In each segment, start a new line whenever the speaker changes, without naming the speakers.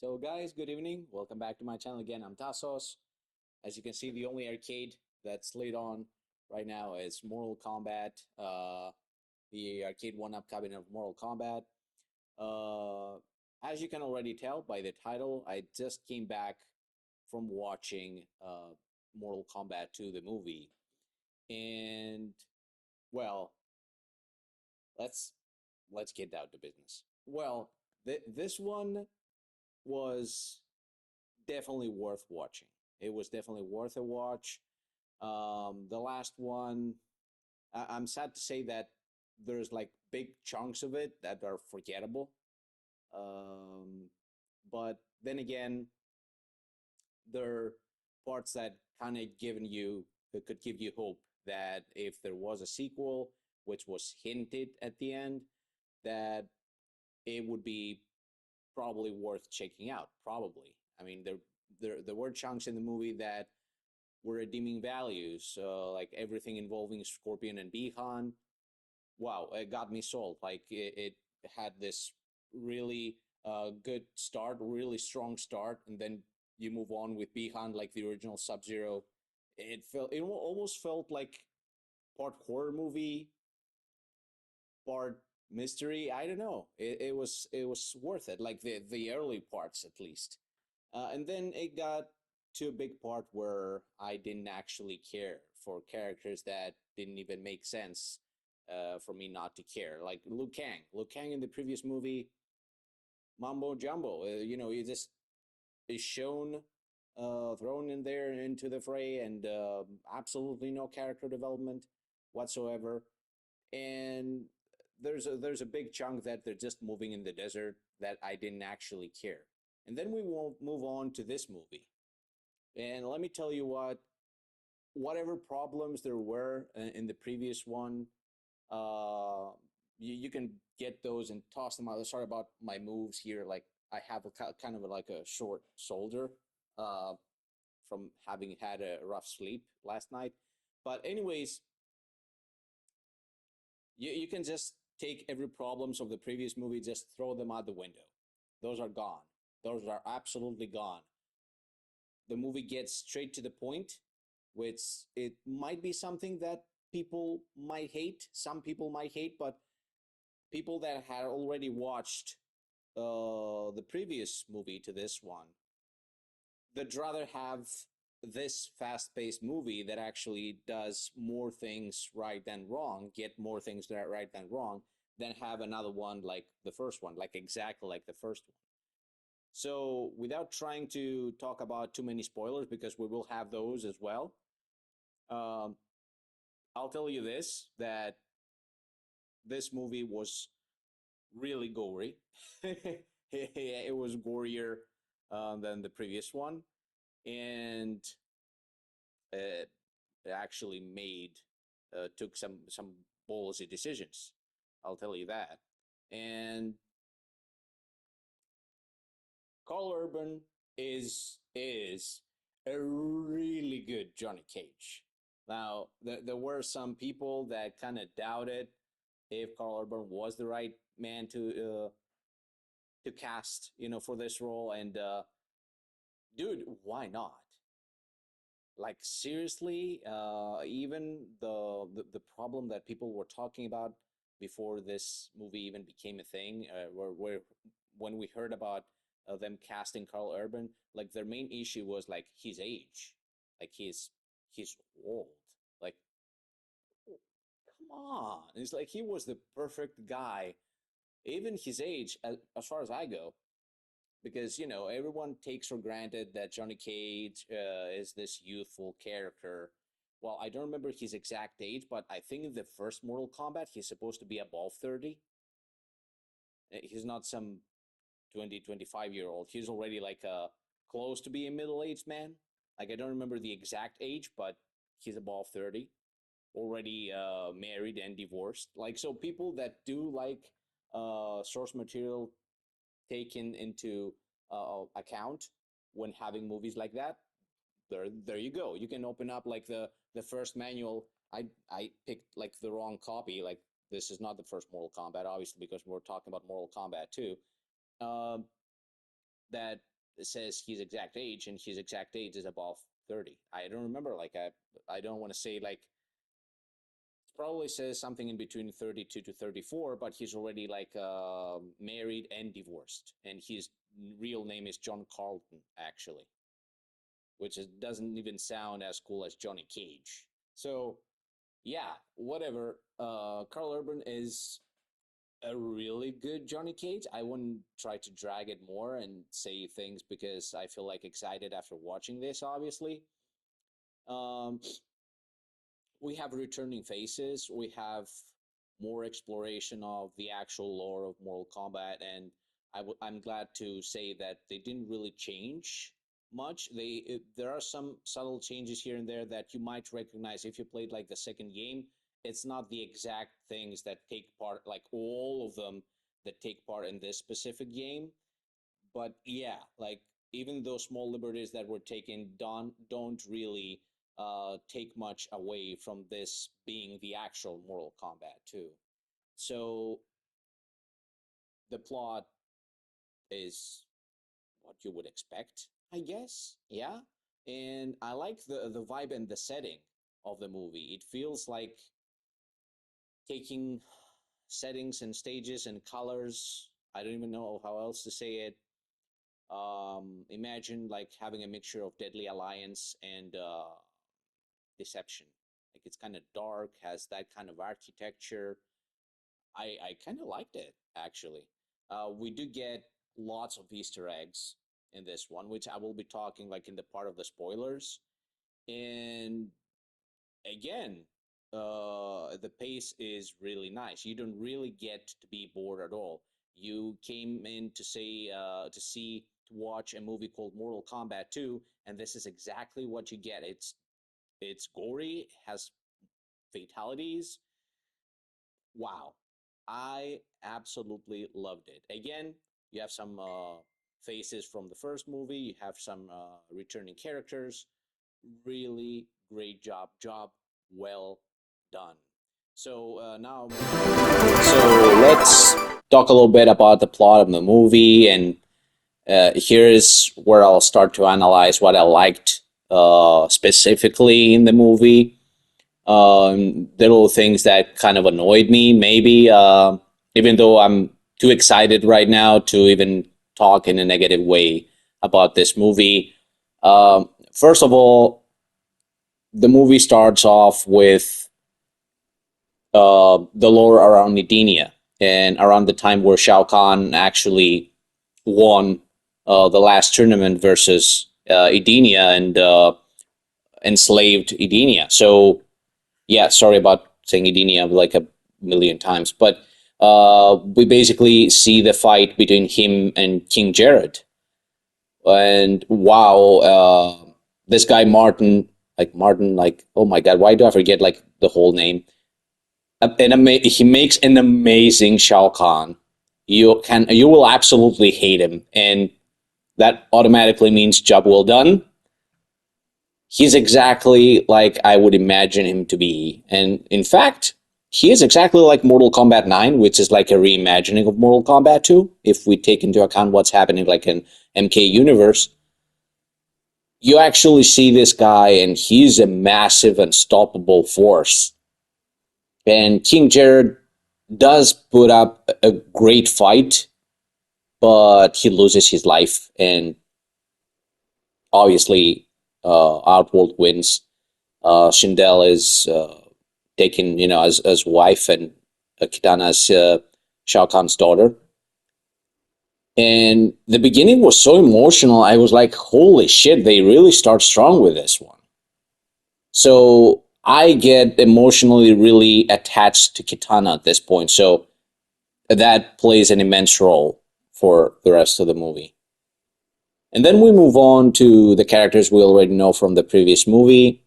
So, guys, good evening. Welcome back to my channel again. I'm Tassos. As you can see, the only arcade that's laid on right now is Mortal Kombat, the arcade one-up cabinet of Mortal Kombat. Uh, as you can already tell by the title, I just came back from watching Mortal Kombat 2, the movie, and well, let's let's get down to business. Well, this one was definitely worth watching. It was definitely worth a watch. The last one, I'm sad to say that there's like big chunks of it that are forgettable. Um, but then again, there are parts that kind of given you that could give you hope that if there was a sequel, which was hinted at the end, that it would be probably worth checking out. Probably. I mean, there were chunks in the movie that were redeeming values, like everything involving Scorpion and Bihan. Wow, it got me sold. Like it had this really good start, really strong start, and then you move on with Bihan, like the original Sub Zero. It almost felt like part horror movie, part mystery. I don't know. It was worth it, like the early parts at least. And then it got to a big part where I didn't actually care for characters that didn't even make sense for me not to care. Like Liu Kang. Liu Kang in the previous movie, Mambo Jumbo. He just is shown, thrown in there into the fray, and absolutely no character development whatsoever. And there's a big chunk that they're just moving in the desert that I didn't actually care. And then we will move on to this movie. And let me tell you whatever problems there were in the previous one, uh, you can get those and toss them out. Sorry about my moves here. Like I have a kind of like a short shoulder uh, from having had a rough sleep last night. But anyways, you can just take every problems of the previous movie, just throw them out the window. Those are gone. Those are absolutely gone. The movie gets straight to the point, which it might be something that people might hate. Some people might hate, but people that had already watched the previous movie to this one, they'd rather have this fast-paced movie that actually does more things right than wrong, get more things right than wrong, than have another one like the first one, like exactly like the first one. So, without trying to talk about too many spoilers, because we will have those as well, um, I'll tell you this: that this movie was really gory. It was gorier than the previous one, and it actually made took some ballsy decisions. I'll tell you that. And Carl Urban is a really good Johnny Cage. Now, there were some people that kind of doubted if Carl Urban was the right man to cast, for this role. And dude, why not? Like seriously, even the problem that people were talking about before this movie even became a thing, where when we heard about them casting Carl Urban, like their main issue was like his age, like he's old, like come on, it's like he was the perfect guy, even his age, as far as I go, because everyone takes for granted that Johnny Cage is this youthful character. Well, I don't remember his exact age, but I think in the first Mortal Kombat he's supposed to be above 30. He's not some 20, 25-year old. He's already like close to being a middle-aged man. Like I don't remember the exact age, but he's above 30, already married and divorced. Like so, people that do like source material taken into account when having movies like that, there you go. You can open up like the first manual. I picked like the wrong copy. Like this is not the first Mortal Kombat, obviously, because we're talking about Mortal Kombat 2. Um, that says his exact age, and his exact age is above 30. I don't remember. Like I don't want to say like probably says something in between 32 to 34, but he's already like married and divorced, and his real name is John Carlton actually, which doesn't even sound as cool as Johnny Cage. So yeah, whatever. Carl Urban is a really good Johnny Cage. I wouldn't try to drag it more and say things because I feel like excited after watching this, obviously. Um, we have returning faces. We have more exploration of the actual lore of Mortal Kombat, and I'm glad to say that they didn't really change much. There are some subtle changes here and there that you might recognize if you played like the second game. It's not the exact things that take part, like all of them that take part in this specific game, but yeah, like even those small liberties that were taken don't really take much away from this being the actual Mortal Kombat 2. So the plot is what you would expect, I guess. Yeah, and I like the vibe and the setting of the movie. It feels like taking settings and stages and colors. I don't even know how else to say it. Imagine like having a mixture of Deadly Alliance and Deception. Like it's kind of dark, has that kind of architecture. I kind of liked it actually. We do get lots of Easter eggs in this one, which I will be talking like in the part of the spoilers. And again, the pace is really nice. You don't really get to be bored at all. You came in to say to watch a movie called Mortal Kombat 2, and this is exactly what you get. It's gory, has fatalities. Wow, I absolutely loved it. Again, you have some faces from the first movie. You have some returning characters. Really great job well done. So now, so let's talk a little bit about the plot of the movie, and here is where I'll start to analyze what I liked specifically in the movie. Little things that kind of annoyed me, maybe, even though I'm too excited right now to even talk in a negative way about this movie. First of all, the movie starts off with the lore around Edenia and around the time where Shao Kahn actually won the last tournament versus Edenia and enslaved Edenia. So, yeah, sorry about saying Edenia like a million times, but we basically see the fight between him and King Jared. And wow, this guy Martin, like, oh my God, why do I forget like the whole name? He makes an amazing Shao Kahn. You will absolutely hate him, and that automatically means job well done. He's exactly like I would imagine him to be, and in fact, he is exactly like Mortal Kombat 9, which is like a reimagining of Mortal Kombat 2. If we take into account what's happening like in MK universe, you actually see this guy, and he's a massive, unstoppable force. And King Jared does put up a great fight, but he loses his life, and obviously, Outworld wins. Shindel is taken, as wife, and Kitana as Shao Kahn's daughter. And the beginning was so emotional. I was like, holy shit, they really start strong with this one. So I get emotionally really attached to Kitana at this point. So that plays an immense role for the rest of the movie. And then we move on to the characters we already know from the previous movie,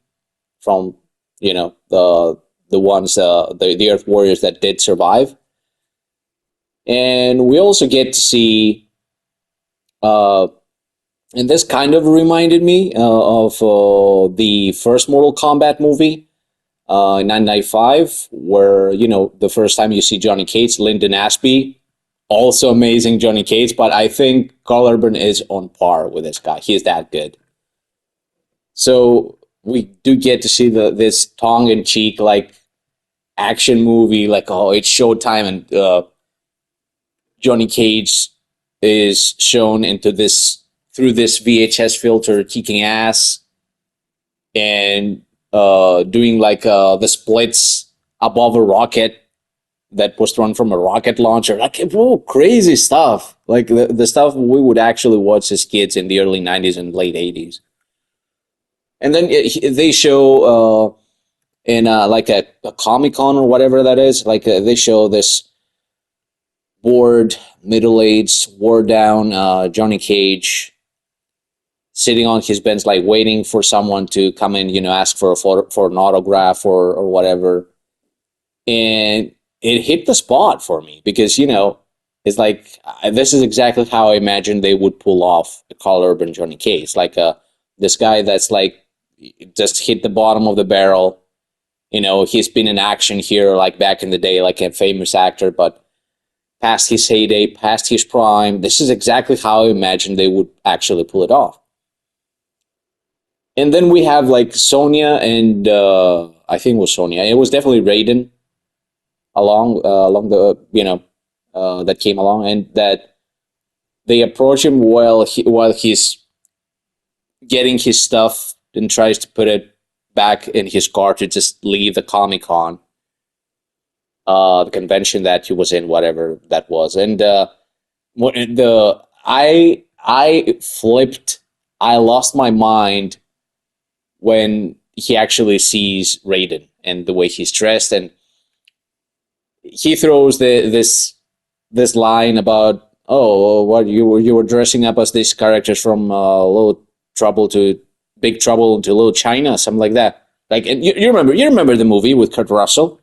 from the ones the Earth Warriors that did survive, and we also get to see, uh, and this kind of reminded me of the first Mortal Kombat movie in 1995, where the first time you see Johnny Cage, Lyndon Ashby Also amazing Johnny Cage, but I think Carl Urban is on par with this guy. He is that good. So we do get to see this tongue in cheek like action movie, like oh it's showtime, and Johnny Cage is shown into this through this VHS filter, kicking ass and doing like the splits above a rocket that was thrown from a rocket launcher. Like, whoa, crazy stuff. Like the stuff we would actually watch as kids in the early 90s and late 80s. And then they show in like a Comic Con or whatever that is, like they show this bored, middle aged, wore down Johnny Cage sitting on his bench, like waiting for someone to come in, ask for a photo, for an autograph or whatever. And it hit the spot for me because it's like this is exactly how I imagined they would pull off a Carl Urban Johnny Cage, like this guy that's like just hit the bottom of the barrel. He's been in action here like back in the day, like a famous actor, but past his heyday, past his prime. This is exactly how I imagined they would actually pull it off. And then we have like Sonya and I think it was Sonya. It was definitely Raiden along the that came along, and that they approach him while he's getting his stuff and tries to put it back in his car to just leave the Comic Con, the convention that he was in, whatever that was, and the I flipped, I lost my mind when he actually sees Raiden and the way he's dressed, and he throws this line about, oh, what you were dressing up as these characters from Little Trouble to Big Trouble to Little China, something like that. Like, and you remember the movie with Kurt Russell,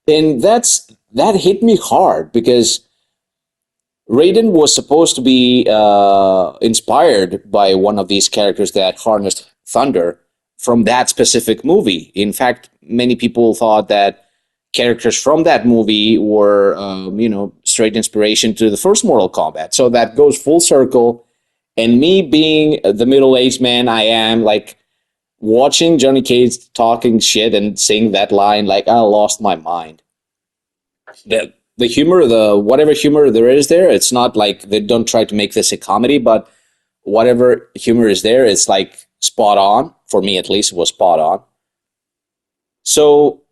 and that hit me hard because Raiden was supposed to be inspired by one of these characters that harnessed thunder from that specific movie. In fact, many people thought that characters from that movie were, straight inspiration to the first Mortal Kombat. So that goes full circle. And me being the middle-aged man I am, like watching Johnny Cage talking shit and saying that line, like I lost my mind. The humor, the whatever humor there is there, it's not like they don't try to make this a comedy, but whatever humor is there, it's like spot on. For me, at least, it was spot on. So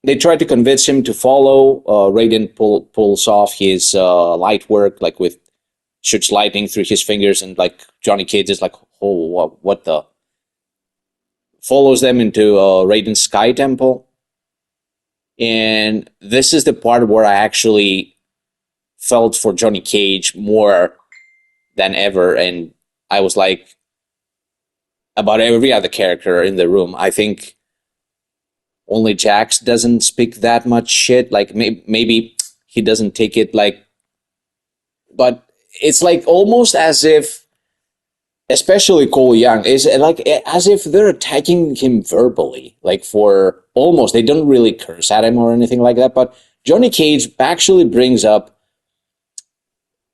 they tried to convince him to follow. Raiden pulls off his light work, like with shoots lightning through his fingers, and like Johnny Cage is like, oh, what the? Follows them into Raiden's Sky Temple. And this is the part where I actually felt for Johnny Cage more than ever. And I was like, about every other character in the room, I think only Jax doesn't speak that much shit. Like maybe he doesn't take it like, but it's like almost as if, especially Cole Young, is like as if they're attacking him verbally, like for almost, they don't really curse at him or anything like that, but Johnny Cage actually brings up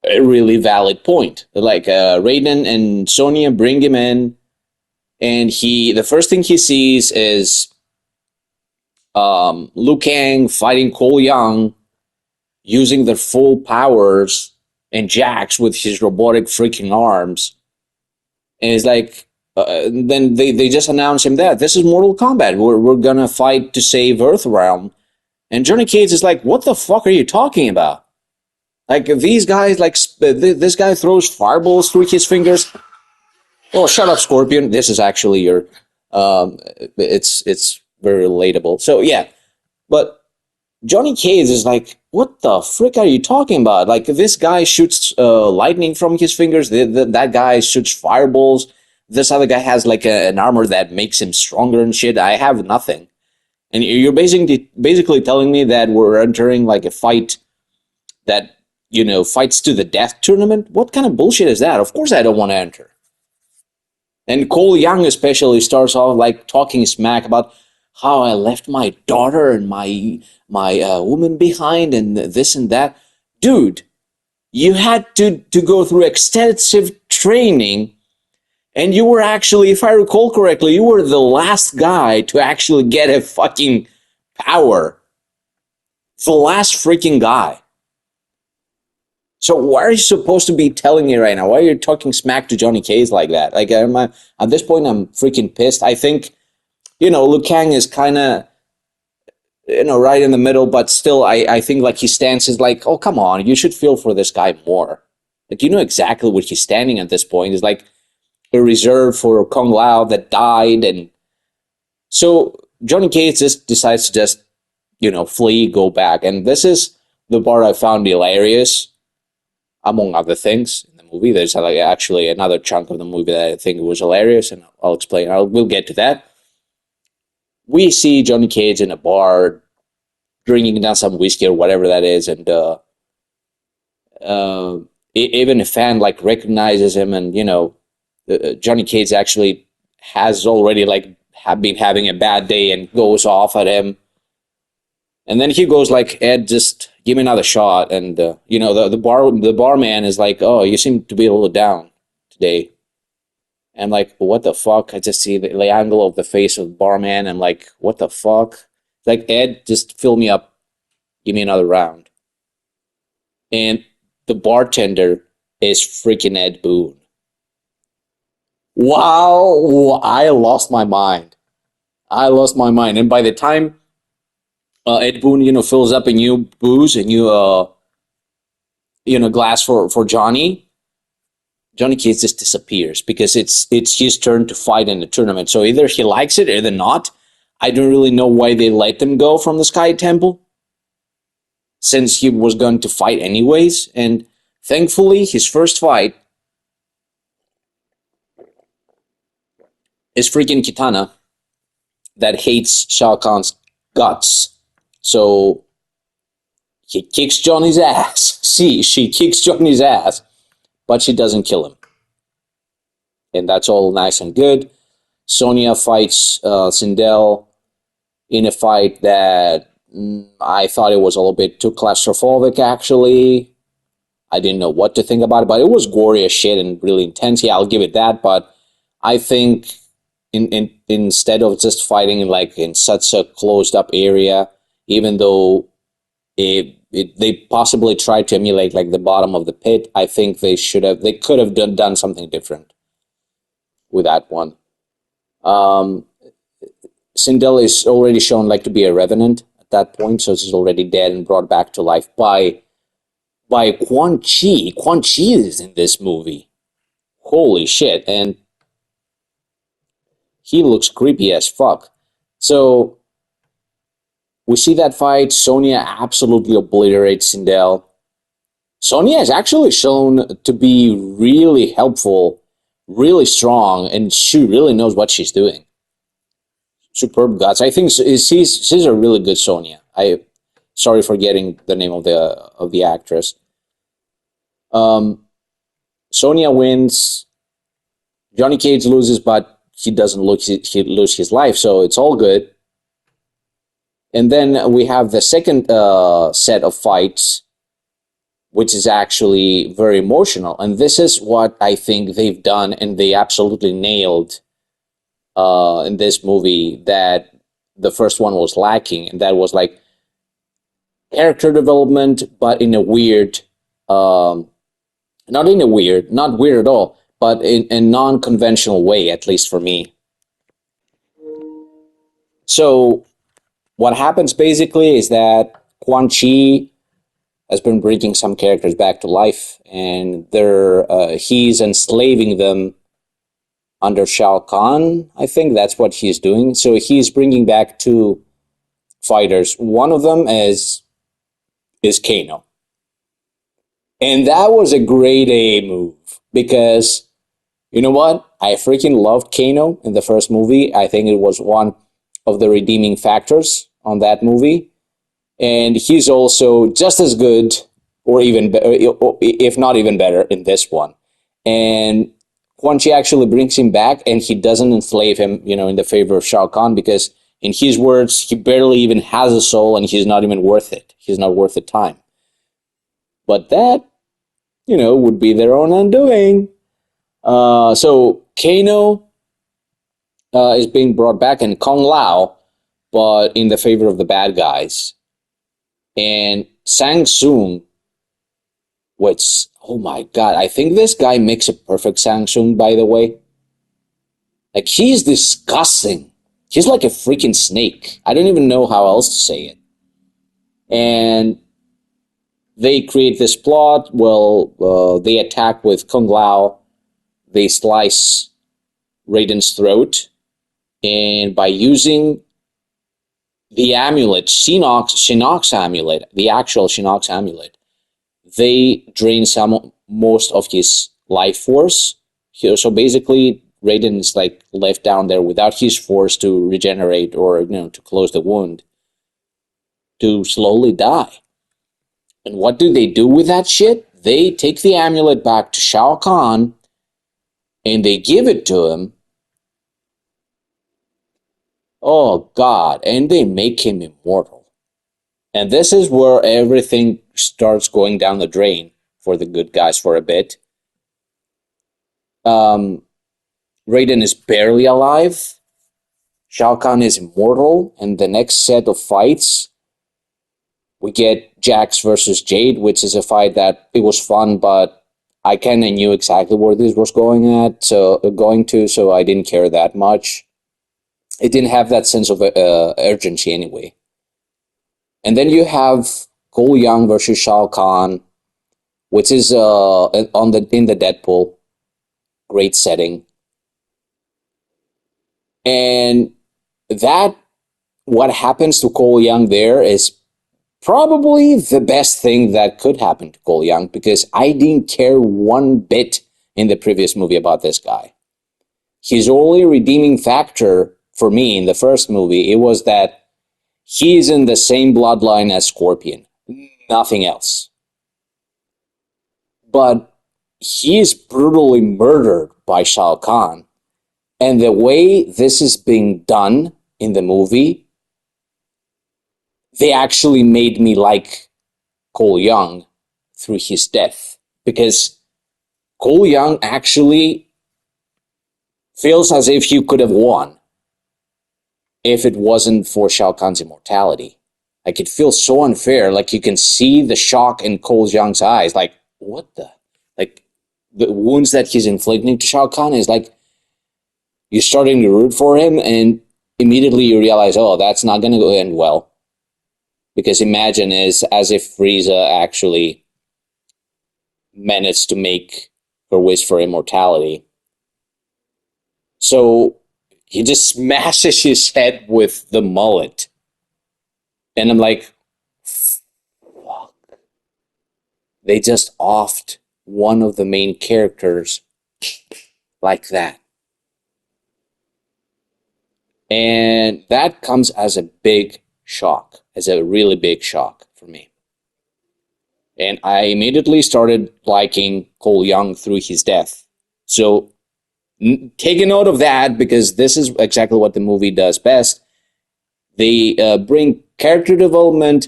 a really valid point. Like Raiden and Sonya bring him in, and the first thing he sees is Liu Kang fighting Cole Young using their full powers, and Jax with his robotic freaking arms. And it's like, then they just announce him that this is Mortal Kombat. We're gonna fight to save Earthrealm. And Johnny Cage is like, what the fuck are you talking about? Like these guys, like this guy throws fireballs through his fingers. Oh, shut up, Scorpion. This is actually your, it's very relatable. So yeah, but Johnny Cage is like, what the frick are you talking about? Like this guy shoots lightning from his fingers. That guy shoots fireballs. This other guy has like an armor that makes him stronger and shit. I have nothing. And you're basically telling me that we're entering like a fight that, fights to the death tournament? What kind of bullshit is that? Of course I don't want to enter. And Cole Young especially starts off like talking smack about how I left my daughter and my woman behind and this and that. Dude, you had to go through extensive training, and you were actually, if I recall correctly, you were the last guy to actually get a fucking power. The last freaking guy. So why are you supposed to be telling me right now? Why are you talking smack to Johnny Cage like that? Like, at this point, I'm freaking pissed. I think, Liu Kang is kind of, right in the middle, but still, I think like his stance is like, oh, come on, you should feel for this guy more. Like, you know exactly what he's standing at this point. It's like a reserve for Kung Lao that died. And so Johnny Cage just decides to just, flee, go back. And this is the part I found hilarious, among other things in the movie. There's like actually another chunk of the movie that I think was hilarious, and I'll explain. We'll get to that. We see Johnny Cage in a bar drinking down some whiskey or whatever that is, and even a fan like recognizes him, and Johnny Cage actually has already like been having a bad day and goes off at him. And then he goes like, Ed, just give me another shot. And the barman is like, oh, you seem to be a little down today. And I'm like, what the fuck? I just see the angle of the face of the barman. I'm like, what the fuck? Like, Ed, just fill me up. Give me another round. And the bartender is freaking Ed Boon. Wow, I lost my mind. And by the time Ed Boon, fills up a new booze, a new, glass for Johnny. Johnny Cage just disappears because it's his turn to fight in the tournament. So either he likes it or either not. I don't really know why they let him go from the Sky Temple, since he was going to fight anyways. And thankfully, his first fight is freaking Kitana that hates Shao Kahn's guts. So he kicks Johnny's ass. She kicks Johnny's ass, but she doesn't kill him. And that's all nice and good. Sonya fights Sindel in a fight that I thought it was a little bit too claustrophobic, actually. I didn't know what to think about it, but it was gory as shit and really intense. Yeah, I'll give it that. But I think instead of just fighting in such a closed up area, even though they possibly tried to emulate like the bottom of the pit, I think they could have done something different with that one. Sindel is already shown like to be a revenant at that point, so she's already dead and brought back to life by Quan Chi. Quan Chi is in this movie. Holy shit. And he looks creepy as fuck. So we see that fight. Sonya absolutely obliterates Sindel. Sonya is actually shown to be really helpful, really strong, and she really knows what she's doing. Superb guts. I think she's a really good Sonya. Sorry for getting the name of the actress. Sonya wins. Johnny Cage loses, but he doesn't lose his life, so it's all good. And then we have the second set of fights, which is actually very emotional. And this is what I think they've done, and they absolutely nailed in this movie that the first one was lacking. And that was like character development, but in a weird, not weird at all, but in a non-conventional way, at least for me. So what happens basically is that Quan Chi has been bringing some characters back to life, and he's enslaving them under Shao Kahn. I think that's what he's doing. So he's bringing back two fighters. One of them is Kano. And that was a grade A move, because you know what? I freaking loved Kano in the first movie. I think it was one of the redeeming factors on that movie. And he's also just as good, or even if not even better, in this one. And Quan Chi actually brings him back, and he doesn't enslave him, in the favor of Shao Kahn, because in his words, he barely even has a soul, and he's not even worth it. He's not worth the time. But that would be their own undoing. So Kano is being brought back, and Kung Lao, but in the favor of the bad guys. And Sang Sung, which, oh my god, I think this guy makes a perfect Sang Sung, by the way. Like, he's disgusting. He's like a freaking snake. I don't even know how else to say it. And they create this plot. Well, they attack with Kung Lao. They slice Raiden's throat. And by using the amulet, Shinnok's amulet, the actual Shinnok's amulet, they drain most of his life force. So basically, Raiden is like left down there without his force to regenerate or to close the wound, to slowly die. And what do they do with that shit? They take the amulet back to Shao Kahn and they give it to him. Oh god, and they make him immortal. And this is where everything starts going down the drain for the good guys for a bit. Um, Raiden is barely alive. Shao Kahn is immortal. And the next set of fights, we get Jax versus Jade, which is a fight that it was fun, but I kind of knew exactly where this was going to, so I didn't care that much. It didn't have that sense of urgency anyway. And then you have Cole Young versus Shao Kahn, which is in the Deadpool. Great setting. And that what happens to Cole Young there is probably the best thing that could happen to Cole Young, because I didn't care one bit in the previous movie about this guy. His only redeeming factor for me in the first movie, it was that he's in the same bloodline as Scorpion. Nothing else. But he is brutally murdered by Shao Kahn. And the way this is being done in the movie, they actually made me like Cole Young through his death. Because Cole Young actually feels as if he could have won if it wasn't for Shao Kahn's immortality. Like, it feels so unfair. Like, you can see the shock in Cole Young's eyes. Like, what the? Like, the wounds that he's inflicting to Shao Kahn is like, you're starting to root for him, and immediately you realize, oh, that's not going to end well. Because imagine is as if Frieza actually managed to make her wish for immortality. So he just smashes his head with the mullet. And I'm like, fuck. They just offed one of the main characters like that. And that comes as a big shock, as a really big shock for me. And I immediately started liking Cole Young through his death. So take a note of that, because this is exactly what the movie does best. They bring character development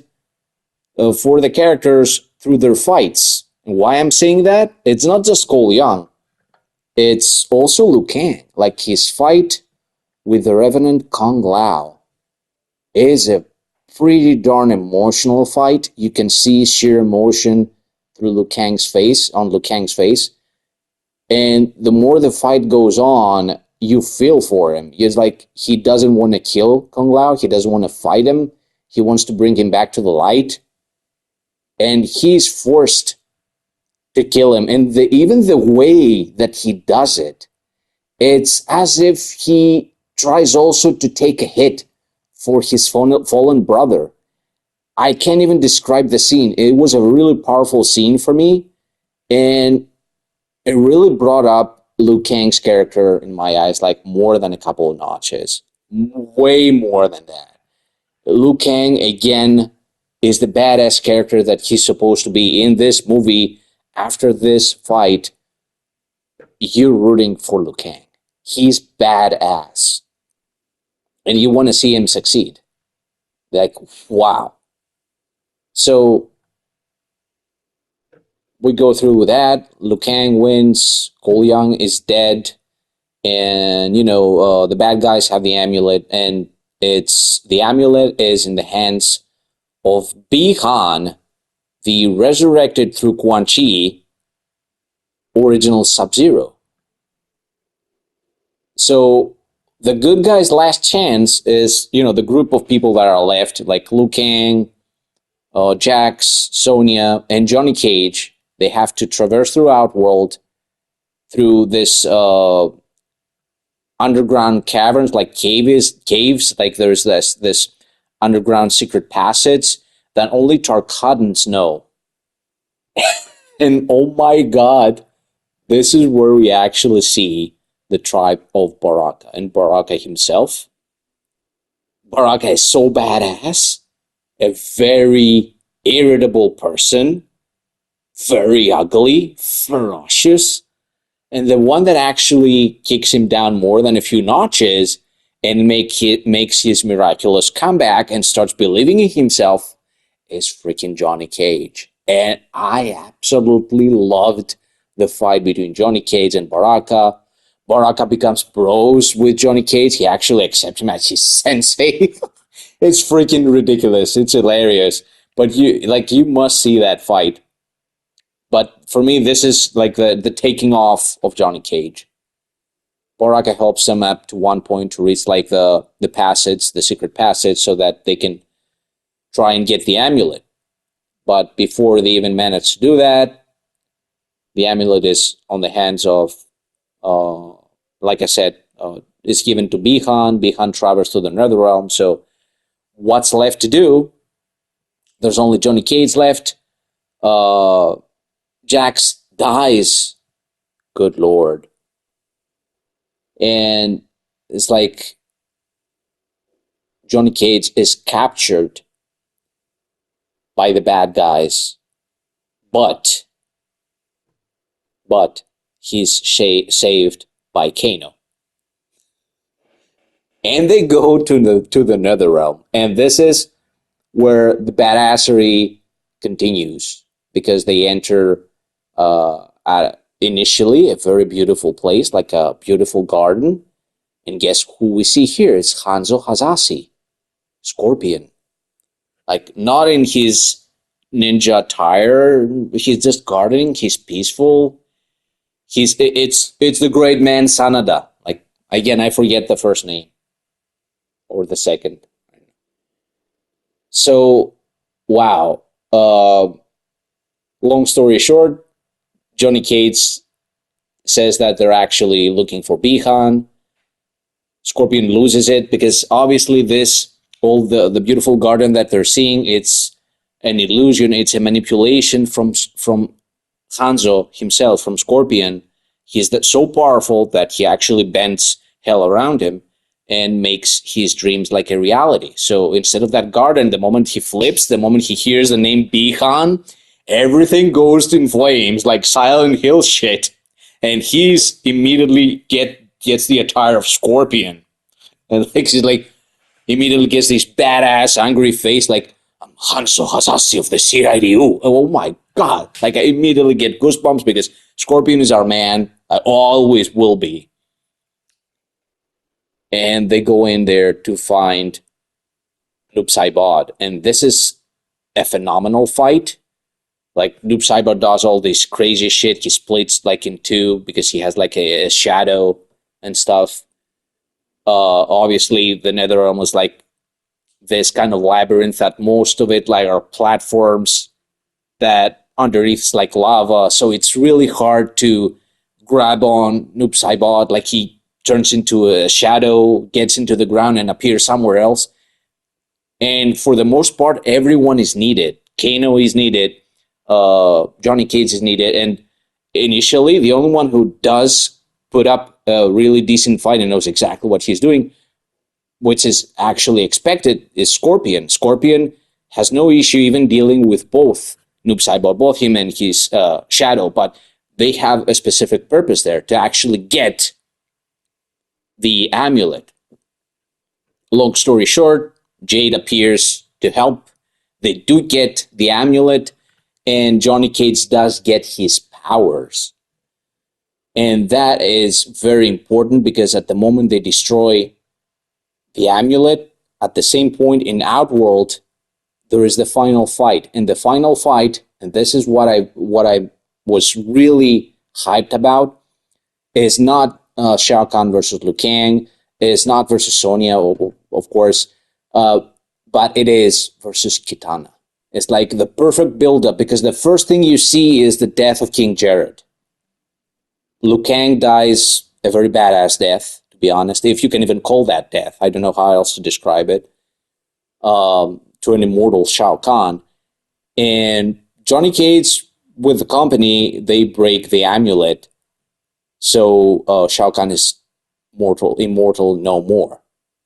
for the characters through their fights. And why I'm saying that? It's not just Cole Young. It's also Liu Kang. Like, his fight with the Revenant Kung Lao is a pretty darn emotional fight. You can see sheer emotion through on Liu Kang's face. And the more the fight goes on, you feel for him. It's like he doesn't want to kill Kung Lao. He doesn't want to fight him. He wants to bring him back to the light. And he's forced to kill him. And even the way that he does it, it's as if he tries also to take a hit for his fallen brother. I can't even describe the scene. It was a really powerful scene for me. And it really brought up Liu Kang's character in my eyes, like, more than a couple of notches. Way more than that. Liu Kang, again, is the badass character that he's supposed to be in this movie. After this fight, you're rooting for Liu Kang. He's badass. And you want to see him succeed. Like, wow. So, we go through that. Liu Kang wins. Cole Young is dead, and the bad guys have the amulet, and it's the amulet is in the hands of Bi-Han, the resurrected through Quan Chi original Sub-Zero. So the good guys' last chance is, the group of people that are left, like Liu Kang, Jax, Sonya, and Johnny Cage. They have to traverse through Outworld through this underground caverns, like caves. Like there's this underground secret passage that only Tarkatans know. And oh my god, this is where we actually see the tribe of Baraka and Baraka himself. Baraka is so badass, a very irritable person, very ugly, ferocious, and the one that actually kicks him down more than a few notches and makes his miraculous comeback and starts believing in himself is freaking Johnny Cage. And I absolutely loved the fight between Johnny Cage and Baraka. Baraka becomes bros with Johnny Cage. He actually accepts him as his sensei. It's freaking ridiculous. It's hilarious. But you must see that fight. But for me, this is like the taking off of Johnny Cage. Baraka helps them up to one point to reach like the passage, the secret passage, so that they can try and get the amulet. But before they even manage to do that, the amulet is on the hands of, like I said, is given to Bi-Han. Bi-Han travels to the Netherrealm. So what's left to do? There's only Johnny Cage left. Jax dies. Good lord. And it's like Johnny Cage is captured by the bad guys, but he's saved by Kano. And they go to the Netherrealm, and this is where the badassery continues, because they enter initially a very beautiful place, like a beautiful garden, and guess who we see here? It's Hanzo Hazashi, Scorpion. Like, not in his ninja attire. He's just gardening. He's peaceful. It's the great man Sanada. Like, again, I forget the first name or the second. So, wow. Long story short, Johnny Cage says that they're actually looking for Bi-Han. Scorpion loses it because obviously all the beautiful garden that they're seeing, it's an illusion, it's a manipulation from Hanzo himself, from Scorpion. He's so powerful that he actually bends hell around him and makes his dreams like a reality. So instead of that garden, the moment he flips, the moment he hears the name Bi-Han, everything goes in flames like Silent Hill shit. And he's immediately gets the attire of Scorpion. And like he's like immediately gets this badass angry face like, I'm Hanzo Hazashi of the Shiraiu. Oh my god. Like I immediately get goosebumps because Scorpion is our man. I always will be. And they go in there to find Noob Saibot. And this is a phenomenal fight. Like Noob Saibot does all this crazy shit. He splits like in two because he has like a shadow and stuff. Obviously, the Netherrealm was like this kind of labyrinth that most of it like are platforms that underneath is like lava. So it's really hard to grab on Noob Saibot. Like he turns into a shadow, gets into the ground, and appears somewhere else. And for the most part, everyone is needed. Kano is needed. Johnny Cage is needed. And initially, the only one who does put up a really decent fight and knows exactly what he's doing, which is actually expected, is Scorpion. Scorpion has no issue even dealing with both Noob Saibot, both him and his shadow, but they have a specific purpose there to actually get the amulet. Long story short, Jade appears to help. They do get the amulet, and Johnny Cage does get his powers. And that is very important because at the moment they destroy the amulet, at the same point in Outworld, there is the final fight. And the final fight, and this is what I was really hyped about, is not Shao Kahn versus Liu Kang, is not versus Sonya, of course, uh, but it is versus Kitana. It's like the perfect build-up because the first thing you see is the death of King Jared. Liu Kang dies a very badass death, to be honest, if you can even call that death. I don't know how else to describe it. To an immortal Shao Kahn. And Johnny Cage, with the company, they break the amulet. So Shao Kahn is immortal no more.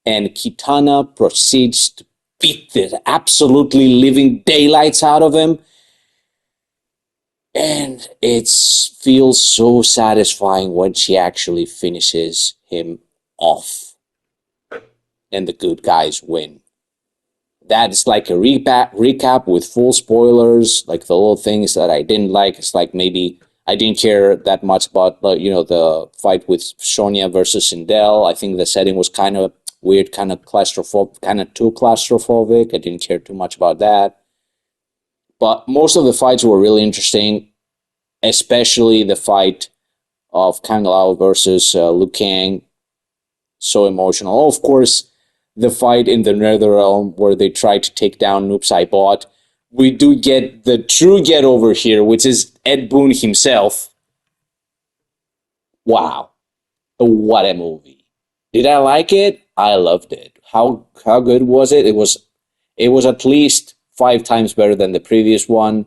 And Kitana proceeds to beat the absolutely living daylights out of him. And it feels so satisfying when she actually finishes him off and the good guys win. That's like a recap with full spoilers, like the little things that I didn't like. It's like maybe I didn't care that much about the fight with Sonya versus Sindel. I think the setting was kind of weird, kind of claustrophobic, kind of too claustrophobic. I didn't care too much about that. But most of the fights were really interesting, especially the fight of Kang Lao versus Liu Kang. So emotional. Of course, the fight in the Netherrealm where they try to take down Noob Saibot. We do get the true get over here, which is Ed Boon himself. Wow. What a movie. Did I like it? I loved it. How good was it? It was at least 5 times better than the previous one.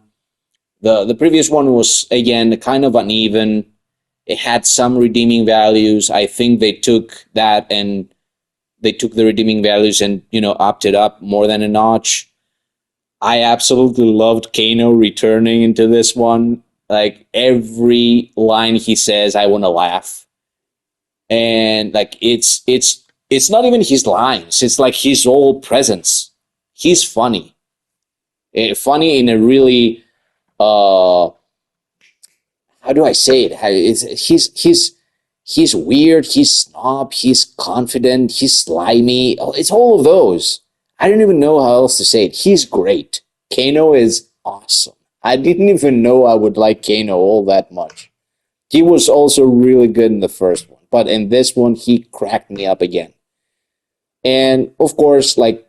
The previous one was again kind of uneven. It had some redeeming values. I think they took that and they took the redeeming values and upped it up more than a notch. I absolutely loved Kano returning into this one. Like every line he says, I want to laugh, and like it's not even his lines. It's like his whole presence. He's funny, funny in a really how do I say it? He's weird, he's snob, he's confident, he's slimy. Oh, it's all of those. I don't even know how else to say it. He's great. Kano is awesome. I didn't even know I would like Kano all that much. He was also really good in the first one, but in this one, he cracked me up again. And of course, like,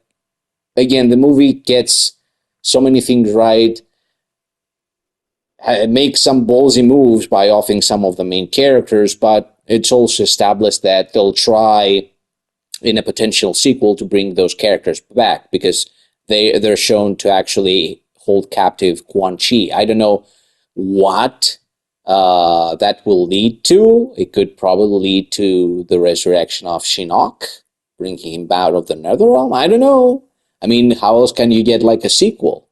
again, the movie gets so many things right. Make some ballsy moves by offing some of the main characters, but it's also established that they'll try in a potential sequel to bring those characters back because they're shown to actually hold captive Quan Chi. I don't know what that will lead to. It could probably lead to the resurrection of Shinnok, bringing him out of the Netherrealm. I don't know. I mean, how else can you get like a sequel?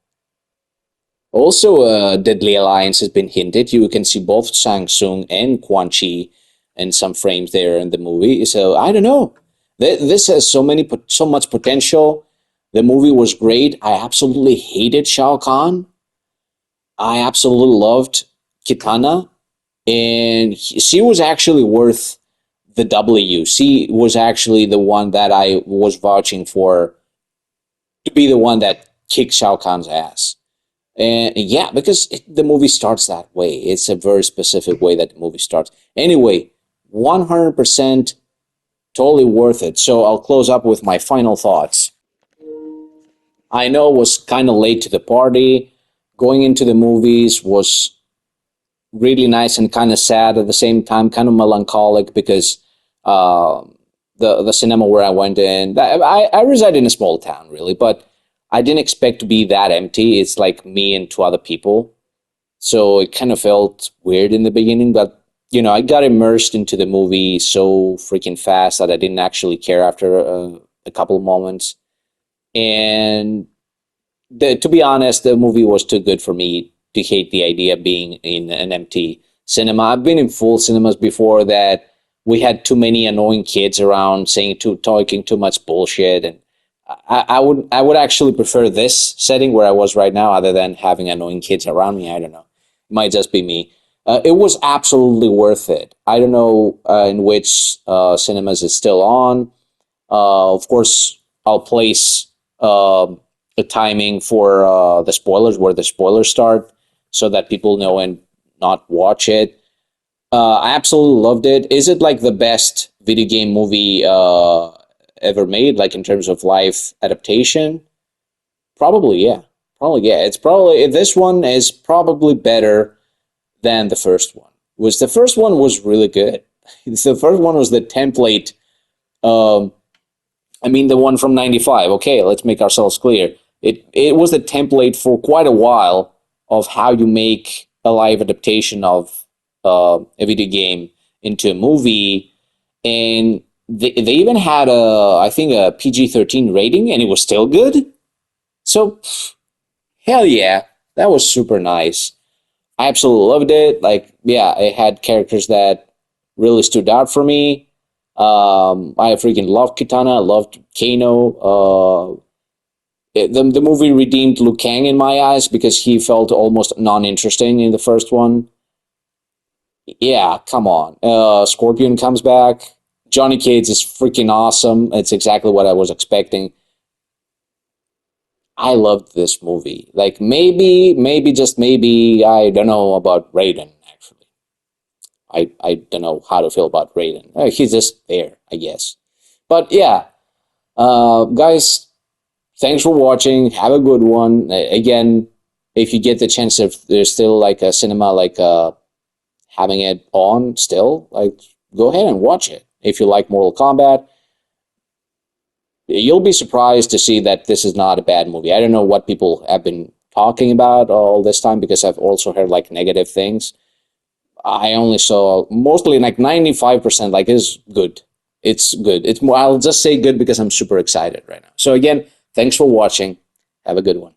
Also, a Deadly Alliance has been hinted. You can see both Shang Tsung and Quan Chi in some frames there in the movie. So I don't know. This has so much potential. The movie was great. I absolutely hated Shao Kahn. I absolutely loved Kitana, and she was actually worth the W. She was actually the one that I was vouching for to be the one that kicked Shao Kahn's ass. And yeah, because the movie starts that way. It's a very specific way that the movie starts. Anyway, 100% totally worth it. So I'll close up with my final thoughts. I know it was kind of late to the party. Going into the movies was really nice and kind of sad at the same time, kind of melancholic because uh, the cinema where I went in, I reside in a small town really, but I didn't expect to be that empty. It's like me and two other people. So it kind of felt weird in the beginning, but I got immersed into the movie so freaking fast that I didn't actually care after a couple of moments. And to be honest, the movie was too good for me to hate the idea of being in an empty cinema. I've been in full cinemas before that we had too many annoying kids around talking too much bullshit, and I would actually prefer this setting where I was right now, other than having annoying kids around me. I don't know. It might just be me. It was absolutely worth it. I don't know in which cinemas it's still on. Of course, I'll place the timing for the spoilers, where the spoilers start, so that people know and not watch it. I absolutely loved it. Is it like the best video game movie ever made, like in terms of live adaptation? Probably, yeah. Probably, yeah. It's probably this one is probably better than the first one. Was the first one was really good. The first one was the template. Um, I mean, the one from '95. Okay, let's make ourselves clear. It was the template for quite a while of how you make a live adaptation of a video game into a movie, and they even had a, I think, a PG-13 rating, and it was still good. So hell yeah, that was super nice. I absolutely loved it. Like, yeah, it had characters that really stood out for me. I freaking loved Kitana. I loved Kano. The movie redeemed Liu Kang in my eyes because he felt almost non-interesting in the first one. Yeah, come on. Scorpion comes back. Johnny Cage is freaking awesome. It's exactly what I was expecting. I loved this movie. Like, maybe just maybe I don't know about Raiden. Actually, I don't know how to feel about Raiden. He's just there, I guess. But yeah, guys, thanks for watching. Have a good one. Again, if you get the chance, if there's still like a cinema, like having it on still, like, go ahead and watch it. If you like Mortal Kombat, you'll be surprised to see that this is not a bad movie. I don't know what people have been talking about all this time, because I've also heard like negative things. I only saw mostly like 95%, like, is good. It's good. It's more, I'll just say good because I'm super excited right now. So again, thanks for watching. Have a good one.